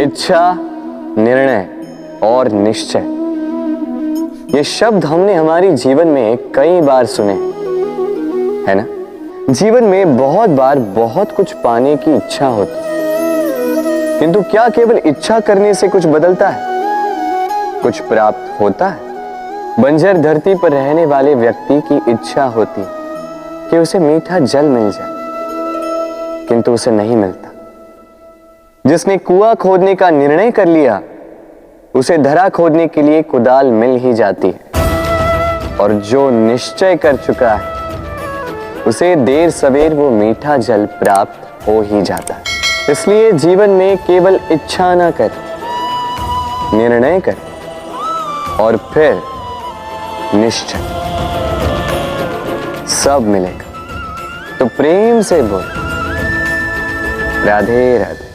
इच्छा, निर्णय और निश्चय, ये शब्द हमने हमारे जीवन में कई बार सुने, है ना? जीवन में बहुत बार बहुत कुछ पाने की इच्छा होती, किंतु क्या केवल इच्छा करने से कुछ बदलता है? कुछ प्राप्त होता है? बंजर धरती पर रहने वाले व्यक्ति की इच्छा होती कि उसे मीठा जल मिल जाए, किंतु उसे नहीं मिलता। जिसने कुआं खोदने का निर्णय कर लिया, उसे धरा खोदने के लिए कुदाल मिल ही जाती है, और जो निश्चय कर चुका है उसे देर सवेर वो मीठा जल प्राप्त हो ही जाता है। इसलिए जीवन में केवल इच्छा ना कर, निर्णय कर और फिर निश्चय, सब मिलेगा। तो प्रेम से बोल, राधे राधे।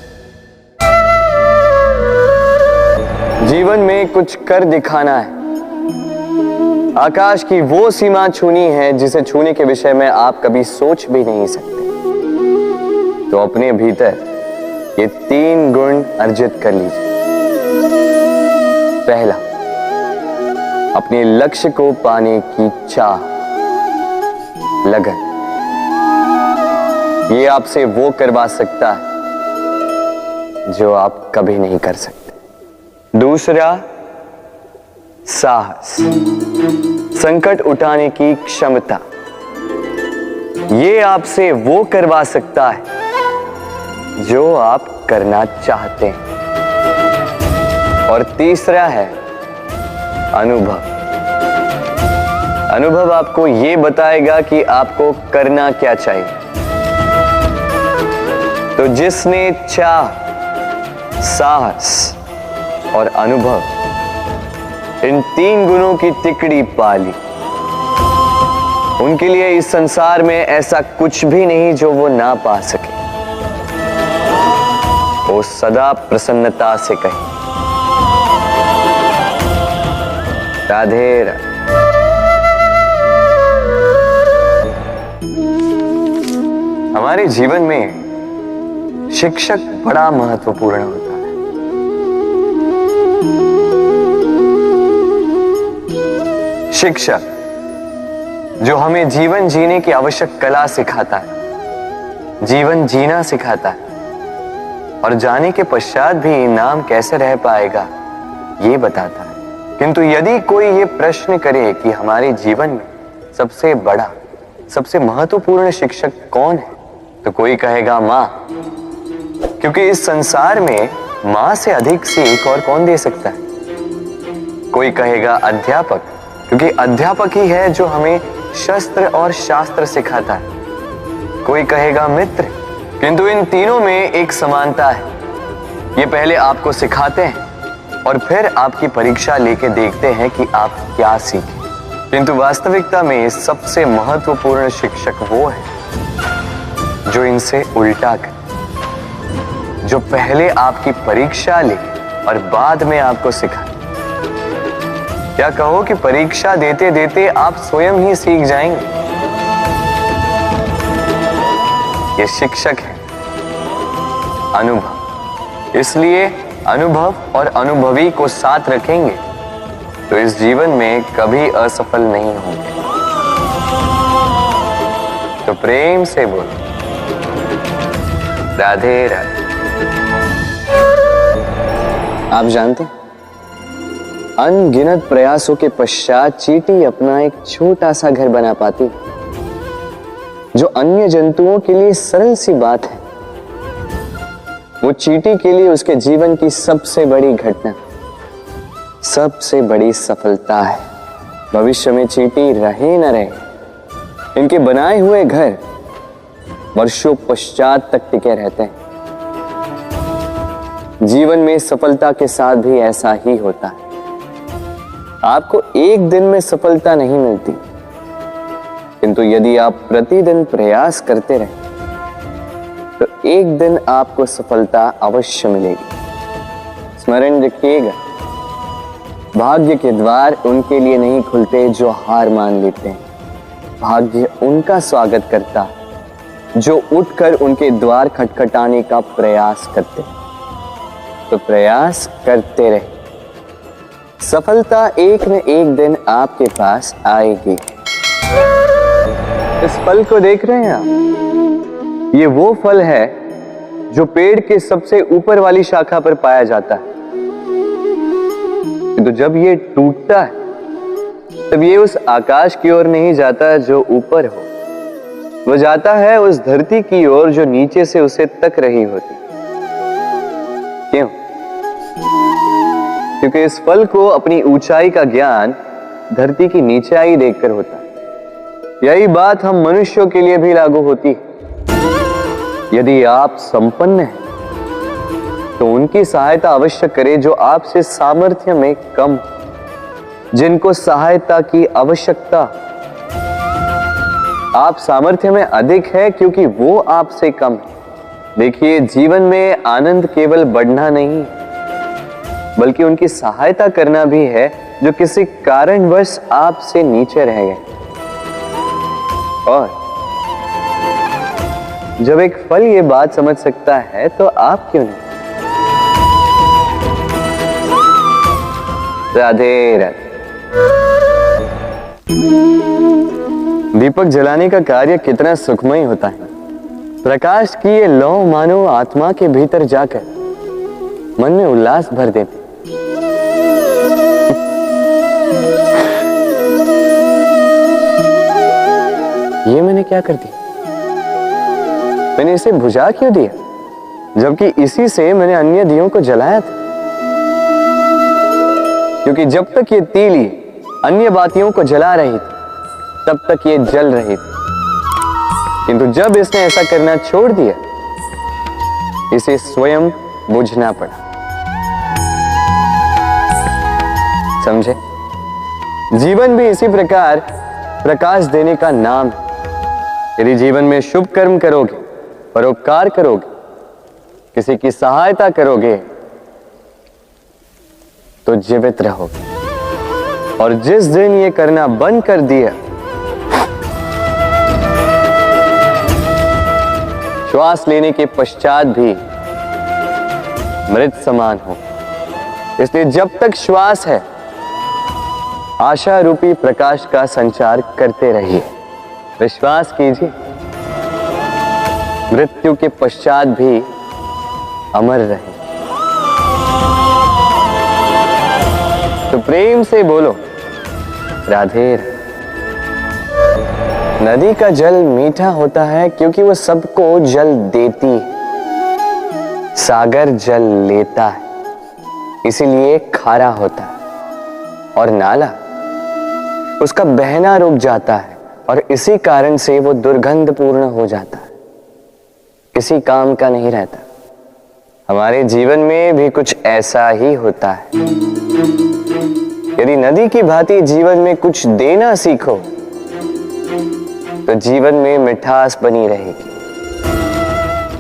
जीवन में कुछ कर दिखाना है, आकाश की वो सीमा छूनी है जिसे छूने के विषय में आप कभी सोच भी नहीं सकते। तो अपने भीतर ये 3 गुण अर्जित कर लीजिए। पहला, अपने लक्ष्य को पाने की चाह, लगन। ये आपसे वो करवा सकता है जो आप कभी नहीं कर सकते। दूसरा, साहस, संकट उठाने की क्षमता। ये आपसे वो करवा सकता है जो आप करना चाहते हैं। और तीसरा है अनुभव। अनुभव आपको ये बताएगा कि आपको करना क्या चाहिए। तो जिसने चाह, साहस और अनुभव, इन 3 गुणों की तिकड़ी पा ली, उनके लिए इस संसार में ऐसा कुछ भी नहीं जो वो ना पा सके। वो सदा प्रसन्नता से कहे, राधे राधे। हमारे जीवन में शिक्षक बड़ा महत्वपूर्ण होता है। शिक्षक जो हमें जीवन जीने की आवश्यक कला सिखाता है, जीवन जीना सिखाता है, और जाने के पश्चात भी नाम कैसे रह पाएगा ये बताता है। किंतु यदि कोई ये प्रश्न करे कि हमारे जीवन में सबसे बड़ा, सबसे महत्वपूर्ण शिक्षक कौन है, तो कोई कहेगा मां, क्योंकि इस संसार में मां से अधिक सीख और कौन दे सकता है। कोई कहेगा अध्यापक, क्योंकि अध्यापक ही है जो हमें शस्त्र और शास्त्र सिखाता है। कोई कहेगा मित्र, किंतु इन तीनों में एक समानता है। ये पहले आपको सिखाते हैं और फिर आपकी परीक्षा लेके देखते हैं कि आप क्या सीखे। किंतु वास्तविकता में सबसे महत्वपूर्ण शिक्षक वो है जो इनसे उल्टा करे, जो पहले आपकी परीक्षा ले और बाद में आपको सिखाए। क्या कहो कि परीक्षा देते देते आप स्वयं ही सीख जाएंगे। ये शिक्षक है अनुभव। इसलिए अनुभव और अनुभवी को साथ रखेंगे तो इस जीवन में कभी असफल नहीं होंगे। तो प्रेम से बोलो, राधे राधे। आप जानते हैं, अनगिनत प्रयासों के पश्चात चींटी अपना एक छोटा सा घर बना पाती, जो अन्य जंतुओं के लिए सरल सी बात है। वो चींटी के लिए उसके जीवन की सबसे बड़ी घटना, सबसे बड़ी सफलता है। भविष्य में चींटी रहे न रहे, इनके बनाए हुए घर वर्षों पश्चात तक टिके रहते हैं। जीवन में सफलता के साथ भी ऐसा ही होता है। आपको एक दिन में सफलता नहीं मिलती, किंतु यदि आप प्रतिदिन प्रयास करते रहे तो एक दिन आपको सफलता अवश्य मिलेगी। स्मरण रखिएगा, भाग्य के द्वार उनके लिए नहीं खुलते जो हार मान लेते हैं। भाग्य उनका स्वागत करता जो उठकर उनके द्वार खटखटाने का प्रयास करते। तो प्रयास करते रहे, सफलता एक न एक दिन आपके पास आएगी। इस फल को देख रहे हैं आप? ये वो फल है जो पेड़ के सबसे ऊपर वाली शाखा पर पाया जाता है। तो जब ये टूटता है तब ये उस आकाश की ओर नहीं जाता जो ऊपर हो, वो जाता है उस धरती की ओर जो नीचे से उसे तक रही होती। क्यों? क्योंकि इस फल को अपनी ऊंचाई का ज्ञान धरती की नीचाई देखकर होता है। यही बात हम मनुष्यों के लिए भी लागू होती है। यदि आप संपन्न हैं तो उनकी सहायता अवश्य करें जो आपसे सामर्थ्य में कम, जिनको सहायता की आवश्यकता। आप सामर्थ्य में अधिक है क्योंकि वो आपसे कम है। देखिए, जीवन में आनंद केवल बढ़ना नहीं बल्कि उनकी सहायता करना भी है जो किसी कारणवश आपसे नीचे रह गए। और जब एक फल ये बात समझ सकता है तो आप क्यों नहीं? राधे राधे। दीपक जलाने का कार्य कितना सुखमय होता है। प्रकाश की ये लौ मानो आत्मा के भीतर जाकर मन में उल्लास भर देती। ये मैंने क्या कर दिया? मैंने इसे बुझा क्यों दिया, जबकि इसी से मैंने अन्य दियों को जलाया था। क्योंकि जब तक ये तीली अन्य बातियों को जला रही थी तब तक ये जल रही थी, किंतु जब इसने ऐसा करना छोड़ दिया इसे स्वयं बुझना पड़ा। समझे? जीवन भी इसी प्रकार प्रकाश देने का नाम है। यदि जीवन में शुभ कर्म करोगे, परोपकार करोगे, किसी की सहायता करोगे तो जीवित रहोगे। और जिस दिन ये करना बंद कर दिया, श्वास लेने के पश्चात भी मृत समान हो। इसलिए जब तक श्वास है आशा रूपी प्रकाश का संचार करते रहिए। विश्वास कीजिए, मृत्यु के पश्चात भी अमर रहे। तो प्रेम से बोलो राधे। नदी का जल मीठा होता है क्योंकि वो सबको जल देती है। सागर जल लेता है इसीलिए खारा होता है। और नाला उसका बहना रुक जाता है और इसी कारण से वो दुर्गंधपूर्ण हो जाता है, किसी काम का नहीं रहता। हमारे जीवन में भी कुछ ऐसा ही होता है। यदि नदी की भांति जीवन में कुछ देना सीखो तो जीवन में मिठास बनी रहेगी।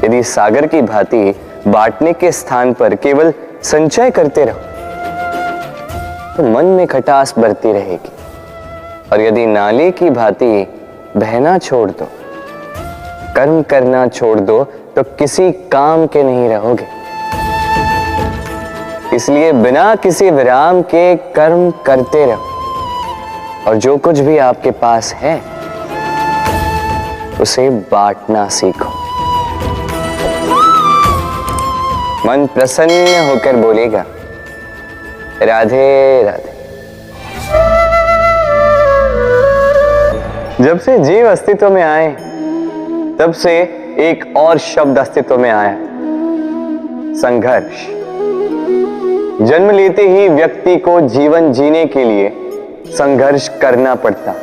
यदि सागर की भांति बांटने के स्थान पर केवल संचय करते रहो तो मन में खटास बढ़ती रहेगी। और यदि नाले की भांति बहना छोड़ दो, कर्म करना छोड़ दो तो किसी काम के नहीं रहोगे। इसलिए बिना किसी विराम के कर्म करते रहो और जो कुछ भी आपके पास है उसे बांटना सीखो। मन प्रसन्न होकर बोलेगा राधे राधे। जब से जीव अस्तित्व में आए तब से एक और शब्द अस्तित्व में आया, संघर्ष। जन्म लेते ही व्यक्ति को जीवन जीने के लिए संघर्ष करना पड़ता।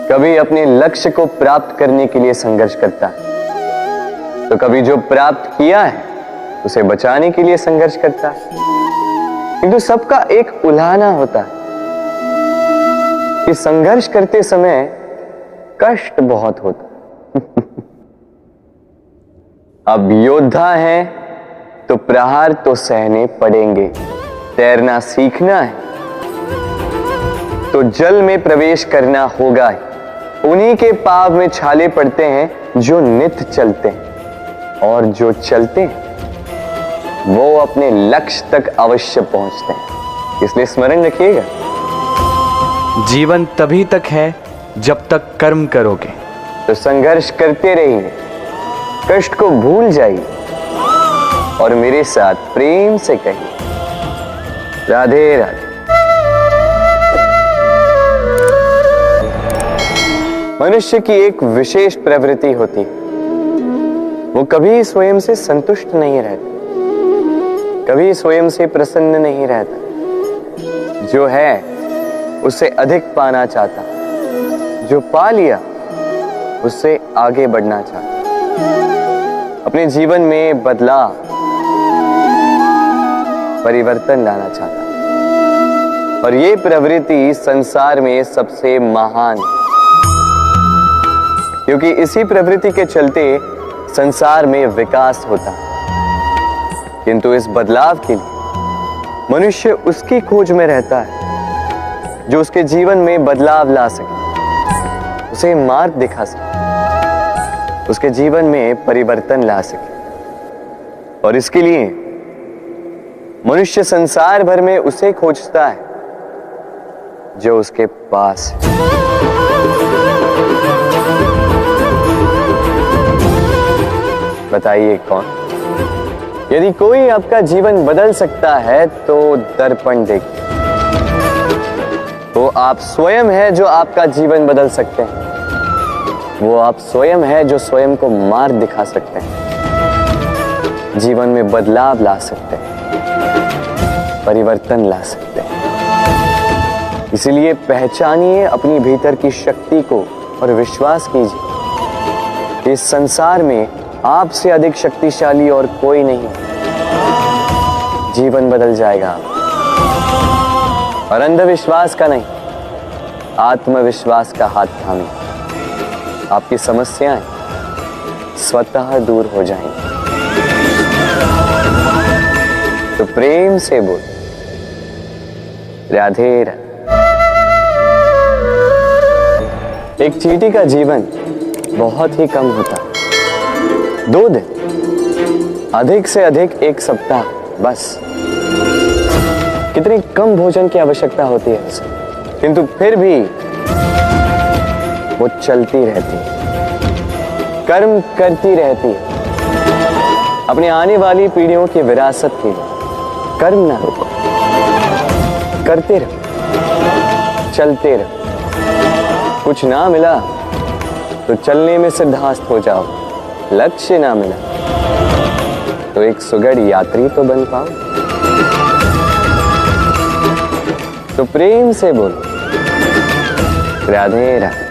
कभी अपने लक्ष्य को प्राप्त करने के लिए संघर्ष करता है, तो कभी जो प्राप्त किया है उसे बचाने के लिए संघर्ष करता है। किंतु सबका एक उल्हाना होता है कि संघर्ष करते समय कष्ट बहुत होता। अब योद्धा है तो प्रहार तो सहने पड़ेंगे। तैरना सीखना है तो जल में प्रवेश करना होगा। उन्हीं के पाव में छाले पड़ते हैं जो नित्य चलते हैं, और जो चलते हैं वो अपने लक्ष्य तक अवश्य पहुंचते हैं। इसलिए स्मरण रखिएगा, जीवन तभी तक है जब तक कर्म करोगे। तो संघर्ष करते रहिए, कष्ट को भूल जाइए और मेरे साथ प्रेम से कहिए राधे राधे। मनुष्य की एक विशेष प्रवृत्ति होती है, वो कभी स्वयं से संतुष्ट नहीं रहता, कभी स्वयं से प्रसन्न नहीं रहता। जो है उससे अधिक पाना चाहता, जो पा लिया उससे आगे बढ़ना चाहता, अपने जीवन में बदलाव परिवर्तन लाना चाहता। और ये प्रवृत्ति संसार में सबसे महान है, क्योंकि इसी प्रवृत्ति के चलते संसार में विकास होता है। किंतु इस बदलाव के लिए मनुष्य उसकी खोज में रहता है जो उसके जीवन में बदलाव ला सके, उसे मार्ग दिखा सके, उसके जीवन में परिवर्तन ला सके। और इसके लिए मनुष्य संसार भर में उसे खोजता है जो उसके पास है। बताइए कौन? यदि कोई आपका जीवन बदल सकता है तो दर्पण देखिए, वो आप स्वयं है जो आपका जीवन बदल सकते हैं। वो आप स्वयं है जो स्वयं को मार्ग दिखा सकते हैं, जीवन में बदलाव ला सकते हैं, परिवर्तन ला सकते हैं। इसलिए पहचानिए अपनी भीतर की शक्ति को और विश्वास कीजिए, इस संसार में आपसे अधिक शक्तिशाली और कोई नहीं। जीवन बदल जाएगा और अंधविश्वास का नहीं, आत्मविश्वास का हाथ थामे आपकी समस्याएं स्वतः दूर हो जाएंगी। तो प्रेम से बोल राधे राधे। एक चींटी का जीवन बहुत ही कम होता है, 2 दिन, अधिक से अधिक 1 सप्ताह, बस। कितनी कम भोजन की आवश्यकता होती है उसे, किंतु फिर भी वो चलती रहती है, कर्म करती रहती है, अपनी आने वाली पीढ़ियों की विरासत के लिए। कर्म ना रोको, करते रहो, चलते रहो। कुछ ना मिला तो चलने में सिद्धांत हो जाओ, लक्ष्य ना मिला तो एक सुगढ़ यात्री तो बन पाओ। तो प्रेम से बोलो राधे राधे।